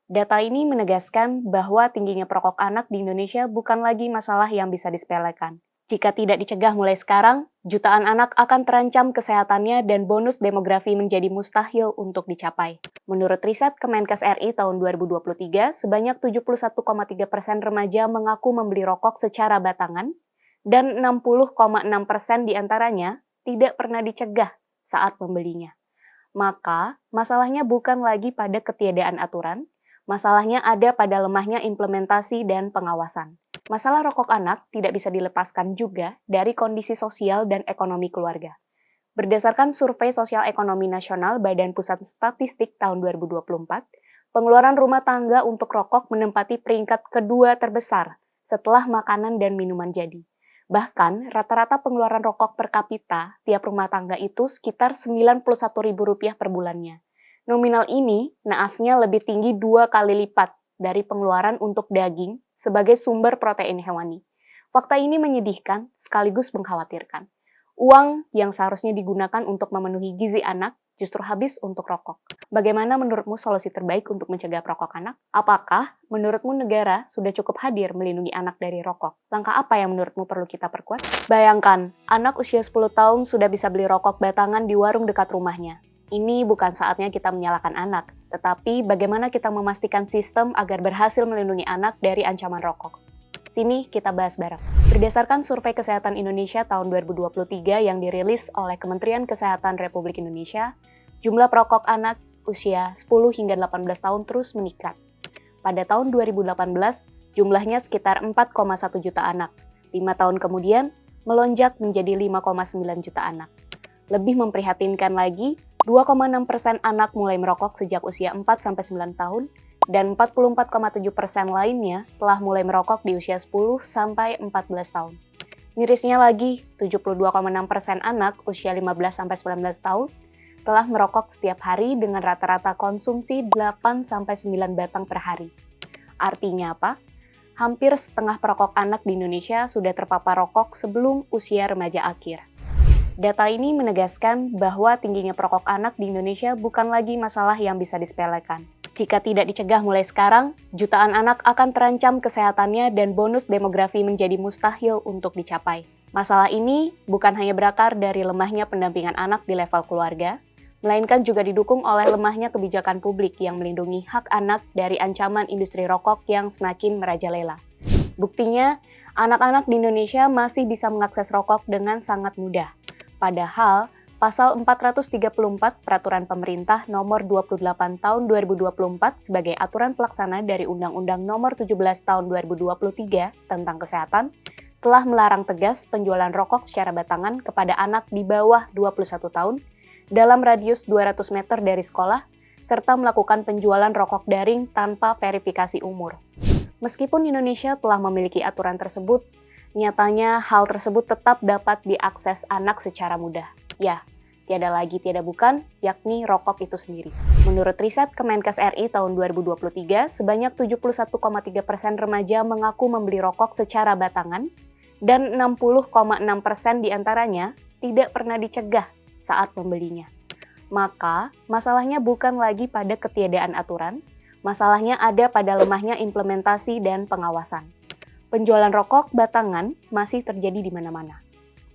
Data ini menegaskan bahwa tingginya perokok anak di Indonesia bukan lagi masalah yang bisa disepelekan. Jika tidak dicegah mulai sekarang, jutaan anak akan terancam kesehatannya dan bonus demografi menjadi mustahil untuk dicapai. Menurut riset Kemenkes RI tahun 2023, sebanyak 71,3% remaja mengaku membeli rokok secara batangan dan 60,6% diantaranya tidak pernah dicegah saat membelinya. Maka, masalahnya bukan lagi pada ketiadaan aturan, masalahnya ada pada lemahnya implementasi dan pengawasan. Masalah rokok anak tidak bisa dilepaskan juga dari kondisi sosial dan ekonomi keluarga. Berdasarkan Survei Sosial Ekonomi Nasional Badan Pusat Statistik tahun 2024, pengeluaran rumah tangga untuk rokok menempati peringkat kedua terbesar setelah makanan dan minuman jadi. Bahkan, rata-rata pengeluaran rokok per kapita tiap rumah tangga itu sekitar Rp91.000 per bulannya. Nominal ini naasnya lebih tinggi 2 kali lipat dari pengeluaran untuk daging sebagai sumber protein hewani. Fakta ini menyedihkan sekaligus mengkhawatirkan. Uang yang seharusnya digunakan untuk memenuhi gizi anak justru habis untuk rokok. Bagaimana menurutmu solusi terbaik untuk mencegah perokok anak? Apakah menurutmu negara sudah cukup hadir melindungi anak dari rokok? Langkah apa yang menurutmu perlu kita perkuat? Bayangkan, anak usia 10 tahun sudah bisa beli rokok batangan di warung dekat rumahnya. Ini bukan saatnya kita menyalahkan anak, tetapi bagaimana kita memastikan sistem agar berhasil melindungi anak dari ancaman rokok. Sini kita bahas bareng. Berdasarkan Survei Kesehatan Indonesia tahun 2023 yang dirilis oleh Kementerian Kesehatan Republik Indonesia, jumlah perokok anak usia 10 hingga 18 tahun terus meningkat. Pada tahun 2018, jumlahnya sekitar 4,1 juta anak. 5 tahun kemudian, melonjak menjadi 5,9 juta anak. Lebih memprihatinkan lagi, 2,6% anak mulai merokok sejak usia 4-9 tahun, dan 44,7% lainnya telah mulai merokok di usia 10-14 tahun. Mirisnya lagi, 72,6% anak usia 15-19 tahun telah merokok setiap hari dengan rata-rata konsumsi 8-9 batang per hari. Artinya apa? Hampir setengah perokok anak di Indonesia sudah terpapar rokok sebelum usia remaja akhir. Data ini menegaskan bahwa tingginya perokok anak di Indonesia bukan lagi masalah yang bisa disepelekan. Jika tidak dicegah mulai sekarang, jutaan anak akan terancam kesehatannya dan bonus demografi menjadi mustahil untuk dicapai. Masalah ini bukan hanya berakar dari lemahnya pendampingan anak di level keluarga, melainkan juga didukung oleh lemahnya kebijakan publik yang melindungi hak anak dari ancaman industri rokok yang semakin merajalela. Buktinya, anak-anak di Indonesia masih bisa mengakses rokok dengan sangat mudah. Padahal, Pasal 434 Peraturan Pemerintah Nomor 28 Tahun 2024 sebagai aturan pelaksana dari Undang-Undang Nomor 17 Tahun 2023 tentang Kesehatan telah melarang tegas penjualan rokok secara batangan kepada anak di bawah 21 tahun dalam radius 200 meter dari sekolah, serta melakukan penjualan rokok daring tanpa verifikasi umur. Meskipun Indonesia telah memiliki aturan tersebut, nyatanya hal tersebut tetap dapat diakses anak secara mudah. Ya, tiada lagi tiada bukan, yakni rokok itu sendiri. Menurut riset Kemenkes RI tahun 2023, sebanyak 71,3% remaja mengaku membeli rokok secara batangan, dan 60,6% diantaranya tidak pernah dicegah saat membelinya. Maka, masalahnya bukan lagi pada ketiadaan aturan, masalahnya ada pada lemahnya implementasi dan pengawasan. Penjualan rokok batangan masih terjadi di mana-mana.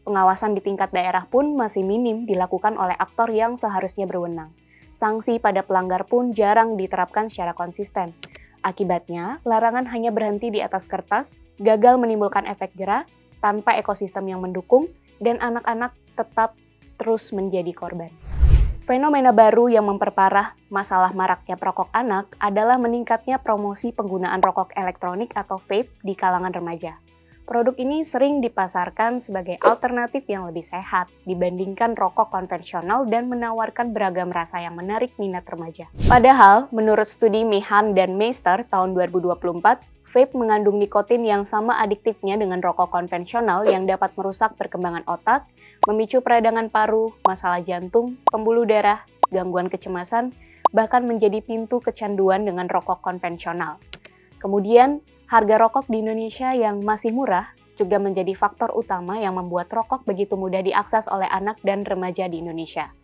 Pengawasan di tingkat daerah pun masih minim dilakukan oleh aktor yang seharusnya berwenang. Sanksi pada pelanggar pun jarang diterapkan secara konsisten. Akibatnya, larangan hanya berhenti di atas kertas, gagal menimbulkan efek jera, tanpa ekosistem yang mendukung, dan anak-anak tetap terus menjadi korban. Fenomena baru yang memperparah masalah maraknya perokok anak adalah meningkatnya promosi penggunaan rokok elektronik atau vape di kalangan remaja. Produk ini sering dipasarkan sebagai alternatif yang lebih sehat dibandingkan rokok konvensional dan menawarkan beragam rasa yang menarik minat remaja. Padahal, menurut studi Meehan dan Meister tahun 2024, vape mengandung nikotin yang sama adiktifnya dengan rokok konvensional yang dapat merusak perkembangan otak, memicu peradangan paru, masalah jantung, pembuluh darah, gangguan kecemasan, bahkan menjadi pintu kecanduan dengan rokok konvensional. Kemudian, harga rokok di Indonesia yang masih murah juga menjadi faktor utama yang membuat rokok begitu mudah diakses oleh anak dan remaja di Indonesia.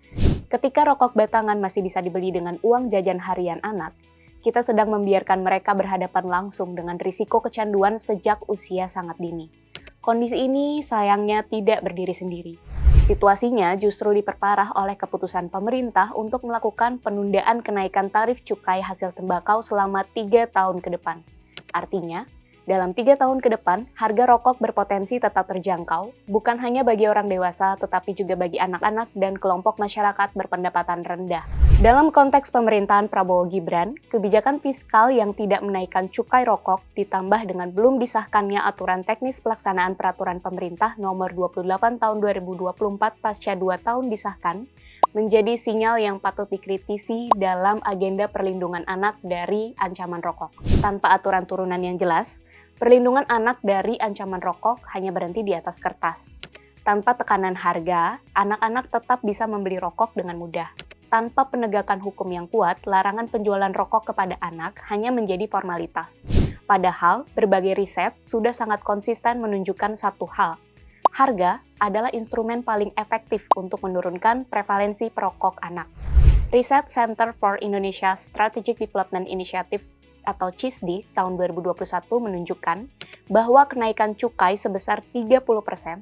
Ketika rokok batangan masih bisa dibeli dengan uang jajan harian anak, kita sedang membiarkan mereka berhadapan langsung dengan risiko kecanduan sejak usia sangat dini. Kondisi ini sayangnya tidak berdiri sendiri. Situasinya justru diperparah oleh keputusan pemerintah untuk melakukan penundaan kenaikan tarif cukai hasil tembakau selama 3 tahun ke depan. Artinya, dalam 3 tahun ke depan, harga rokok berpotensi tetap terjangkau, bukan hanya bagi orang dewasa, tetapi juga bagi anak-anak dan kelompok masyarakat berpendapatan rendah. Dalam konteks pemerintahan Prabowo Gibran, kebijakan fiskal yang tidak menaikkan cukai rokok ditambah dengan belum disahkannya aturan teknis pelaksanaan peraturan pemerintah nomor 28 tahun 2024 pasca 2 tahun disahkan, menjadi sinyal yang patut dikritisi dalam agenda perlindungan anak dari ancaman rokok. Tanpa aturan turunan yang jelas, perlindungan anak dari ancaman rokok hanya berhenti di atas kertas. Tanpa tekanan harga, anak-anak tetap bisa membeli rokok dengan mudah. Tanpa penegakan hukum yang kuat, larangan penjualan rokok kepada anak hanya menjadi formalitas. Padahal, berbagai riset sudah sangat konsisten menunjukkan satu hal. Harga adalah instrumen paling efektif untuk menurunkan prevalensi perokok anak. Riset Center for Indonesia Strategic Development Initiative atau CISDI tahun 2021 menunjukkan bahwa kenaikan cukai sebesar 30%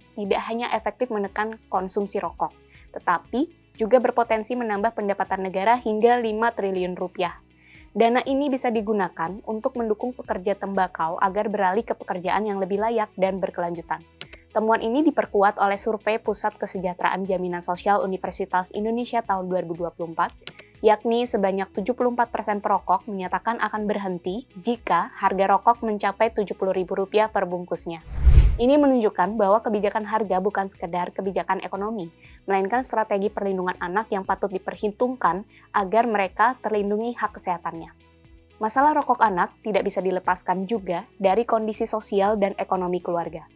tidak hanya efektif menekan konsumsi rokok, tetapi juga berpotensi menambah pendapatan negara hingga 5 triliun rupiah. Dana ini bisa digunakan untuk mendukung pekerja tembakau agar beralih ke pekerjaan yang lebih layak dan berkelanjutan. Temuan ini diperkuat oleh survei Pusat Kesejahteraan Jaminan Sosial Universitas Indonesia tahun 2024, yakni sebanyak 74% perokok menyatakan akan berhenti jika harga rokok mencapai Rp70.000 per bungkusnya. Ini menunjukkan bahwa kebijakan harga bukan sekedar kebijakan ekonomi, melainkan strategi perlindungan anak yang patut diperhitungkan agar mereka terlindungi hak kesehatannya. Masalah rokok anak tidak bisa dilepaskan juga dari kondisi sosial dan ekonomi keluarga.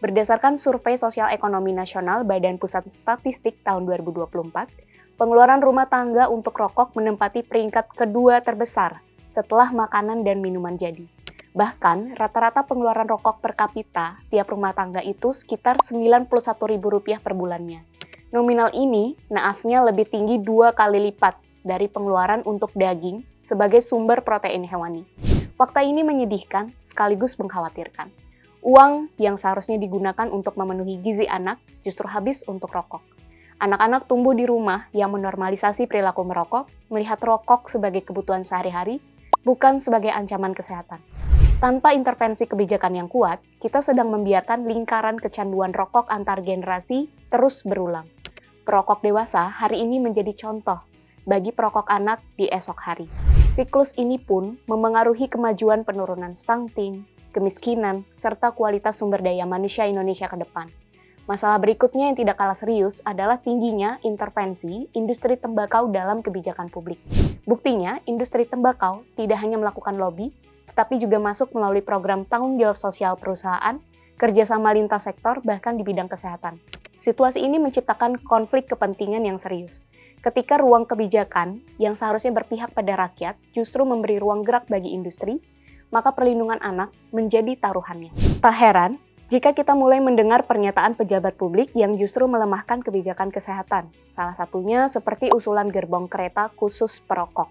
Berdasarkan Survei Sosial Ekonomi Nasional Badan Pusat Statistik tahun 2024, pengeluaran rumah tangga untuk rokok menempati peringkat kedua terbesar setelah makanan dan minuman jadi. Bahkan, rata-rata pengeluaran rokok per kapita tiap rumah tangga itu sekitar Rp91.000 per bulannya. Nominal ini naasnya lebih tinggi 2 kali lipat dari pengeluaran untuk daging sebagai sumber protein hewani. Fakta ini menyedihkan sekaligus mengkhawatirkan. Uang yang seharusnya digunakan untuk memenuhi gizi anak justru habis untuk rokok. Anak-anak tumbuh di rumah yang menormalisasi perilaku merokok, melihat rokok sebagai kebutuhan sehari-hari, bukan sebagai ancaman kesehatan. Tanpa intervensi kebijakan yang kuat, kita sedang membiarkan lingkaran kecanduan rokok antar generasi terus berulang. Perokok dewasa hari ini menjadi contoh bagi perokok anak di esok hari. Siklus ini pun memengaruhi kemajuan penurunan stunting, kemiskinan, serta kualitas sumber daya manusia Indonesia ke depan. Masalah berikutnya yang tidak kalah serius adalah tingginya intervensi industri tembakau dalam kebijakan publik. Buktinya, industri tembakau tidak hanya melakukan lobby, tetapi juga masuk melalui program tanggung jawab sosial perusahaan, kerjasama lintas sektor, bahkan di bidang kesehatan. Situasi ini menciptakan konflik kepentingan yang serius. Ketika ruang kebijakan yang seharusnya berpihak pada rakyat justru memberi ruang gerak bagi industri, maka perlindungan anak menjadi taruhannya. Tak heran jika kita mulai mendengar pernyataan pejabat publik yang justru melemahkan kebijakan kesehatan, salah satunya seperti usulan gerbong kereta khusus perokok.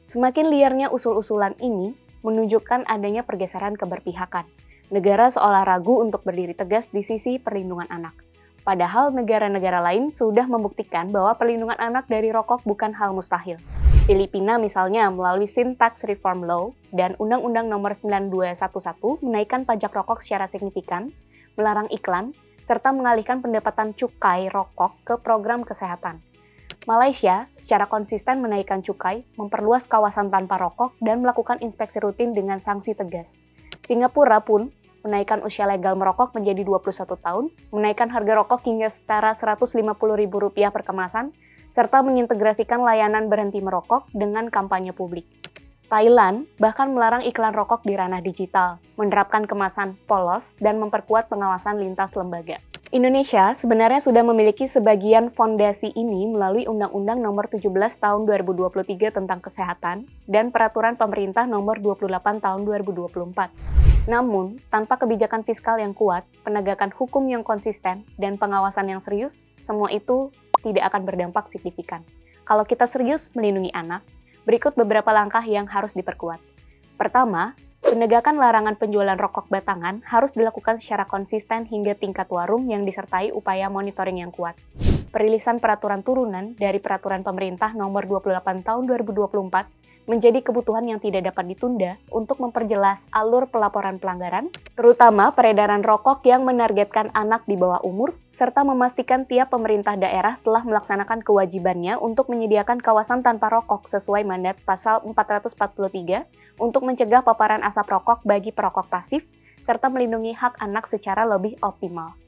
Semakin liarnya usul-usulan ini menunjukkan adanya pergeseran keberpihakan. Negara seolah ragu untuk berdiri tegas di sisi perlindungan anak. Padahal negara-negara lain sudah membuktikan bahwa perlindungan anak dari rokok bukan hal mustahil. Filipina misalnya melalui Sin Tax Reform Law dan Undang-Undang Nomor 9211 menaikkan pajak rokok secara signifikan, melarang iklan, serta mengalihkan pendapatan cukai rokok ke program kesehatan. Malaysia secara konsisten menaikkan cukai, memperluas kawasan tanpa rokok, dan melakukan inspeksi rutin dengan sanksi tegas. Singapura pun menaikkan usia legal merokok menjadi 21 tahun, menaikkan harga rokok hingga setara Rp150.000 per kemasan, serta mengintegrasikan layanan berhenti merokok dengan kampanye publik. Thailand bahkan melarang iklan rokok di ranah digital, menerapkan kemasan polos, dan memperkuat pengawasan lintas lembaga. Indonesia sebenarnya sudah memiliki sebagian fondasi ini melalui Undang-Undang Nomor 17 Tahun 2023 tentang Kesehatan dan Peraturan Pemerintah Nomor 28 Tahun 2024. Namun, tanpa kebijakan fiskal yang kuat, penegakan hukum yang konsisten, dan pengawasan yang serius, semua itu tidak akan berdampak signifikan. Kalau kita serius melindungi anak, Berikut beberapa langkah yang harus diperkuat. Pertama, penegakan larangan penjualan rokok batangan harus dilakukan secara konsisten hingga tingkat warung yang disertai upaya monitoring yang kuat. Perilisan peraturan turunan dari Peraturan Pemerintah Nomor 28 Tahun 2024 menjadi kebutuhan yang tidak dapat ditunda untuk memperjelas alur pelaporan pelanggaran, terutama peredaran rokok yang menargetkan anak di bawah umur, serta memastikan tiap pemerintah daerah telah melaksanakan kewajibannya untuk menyediakan kawasan tanpa rokok sesuai mandat Pasal 443 untuk mencegah paparan asap rokok bagi perokok pasif, serta melindungi hak anak secara lebih optimal.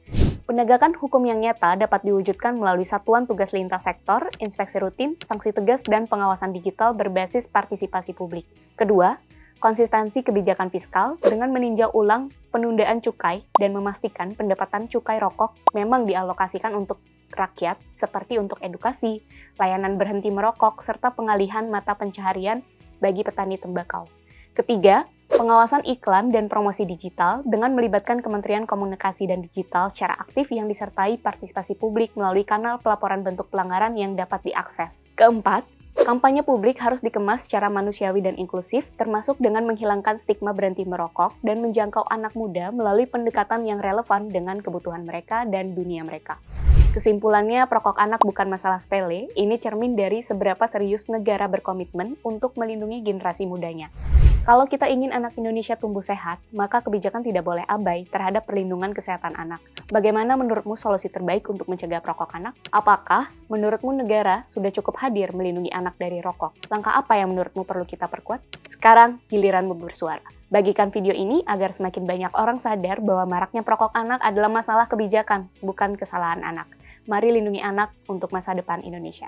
Penegakan hukum yang nyata dapat diwujudkan melalui satuan tugas lintas sektor, inspeksi rutin, sanksi tegas, dan pengawasan digital berbasis partisipasi publik. Kedua, konsistensi kebijakan fiskal dengan meninjau ulang penundaan cukai dan memastikan pendapatan cukai rokok memang dialokasikan untuk rakyat seperti untuk edukasi, layanan berhenti merokok, serta pengalihan mata pencaharian bagi petani tembakau. Ketiga, pengawasan iklan dan promosi digital dengan melibatkan Kementerian Komunikasi dan Digital secara aktif yang disertai partisipasi publik melalui kanal pelaporan bentuk pelanggaran yang dapat diakses. Keempat, kampanye publik harus dikemas secara manusiawi dan inklusif, termasuk dengan menghilangkan stigma berhenti merokok dan menjangkau anak muda melalui pendekatan yang relevan dengan kebutuhan mereka dan dunia mereka. Kesimpulannya, perokok anak bukan masalah sepele, ini cermin dari seberapa serius negara berkomitmen untuk melindungi generasi mudanya. Kalau kita ingin anak Indonesia tumbuh sehat, maka kebijakan tidak boleh abai terhadap perlindungan kesehatan anak. Bagaimana menurutmu solusi terbaik untuk mencegah perokok anak? Apakah menurutmu negara sudah cukup hadir melindungi anak dari rokok? Langkah apa yang menurutmu perlu kita perkuat? Sekarang giliranmu bersuara. Bagikan video ini agar semakin banyak orang sadar bahwa maraknya perokok anak adalah masalah kebijakan, bukan kesalahan anak. Mari lindungi anak untuk masa depan Indonesia.